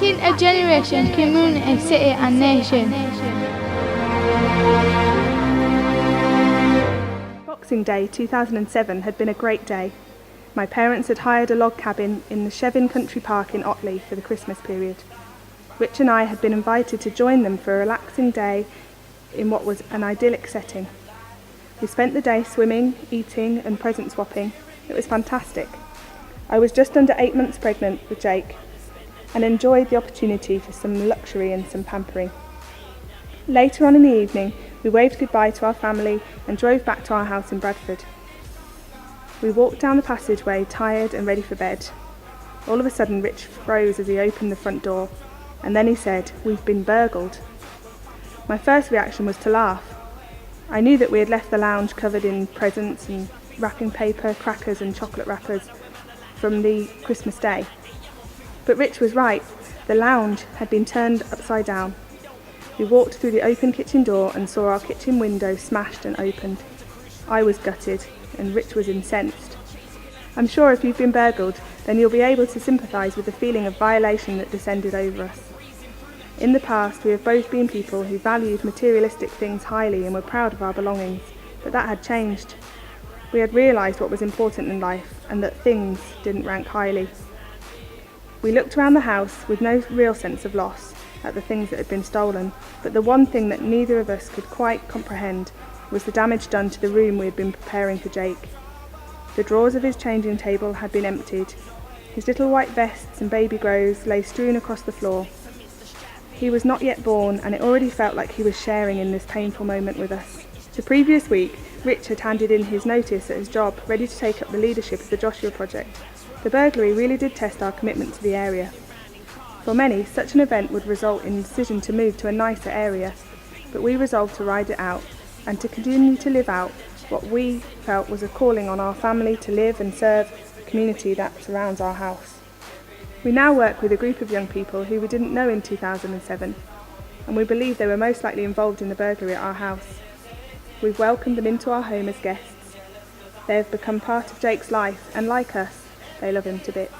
impacting a generation, community, city and nation. Boxing Day 2007 had been a great day. My parents had hired a log cabin in the Chevin Country Park in Otley for the Christmas period. Rich and I had been invited to join them for a relaxing day in what was an idyllic setting. We spent the day swimming, eating and present swapping. It was fantastic. I was just under 8 months pregnant with Jake and enjoyed the opportunity for some luxury and some pampering. Later on in the evening, we waved goodbye to our family and drove back to our house in Bradford. We walked down the passageway, tired and ready for bed. All of a sudden, Rich froze as he opened the front door, and then he said, "We've been burgled." My first reaction was to laugh. I knew that we had left the lounge covered in presents and wrapping paper, crackers and chocolate wrappers from the Christmas day. But Rich was right. The lounge had been turned upside down. We walked through the open kitchen door and saw our kitchen window smashed and opened. I was gutted and Rich was incensed. I'm sure if you've been burgled, then you'll be able to sympathise with the feeling of violation that descended over us. In the past, we have both been people who valued materialistic things highly and were proud of our belongings, but that had changed. We had realised what was important in life and that things didn't rank highly. We looked around the house with no real sense of loss at the things that had been stolen, but the one thing that neither of us could quite comprehend was the damage done to the room we had been preparing for Jake. The drawers of his changing table had been emptied. His little white vests and baby grows lay strewn across the floor. He was not yet born, and it already felt like he was sharing in this painful moment with us. The previous week, Rich had handed in his notice at his job, ready to take up the leadership of the Joshua Project. The burglary really did test our commitment to the area. For many, such an event would result in the decision to move to a nicer area, but we resolved to ride it out and to continue to live out what we felt was a calling on our family to live and serve the community that surrounds our house. We now work with a group of young people who we didn't know in 2007, and we believe they were most likely involved in the burglary at our house. We've welcomed them into our home as guests. They have become part of Jake's life, and like us, they love him to bits.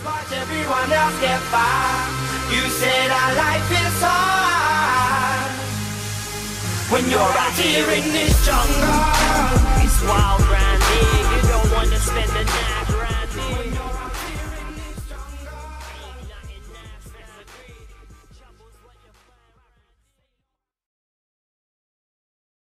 Watch everyone else get by. You said our life is hard. When you're out here in this jungle, it's wild round here. You don't want to spend the night.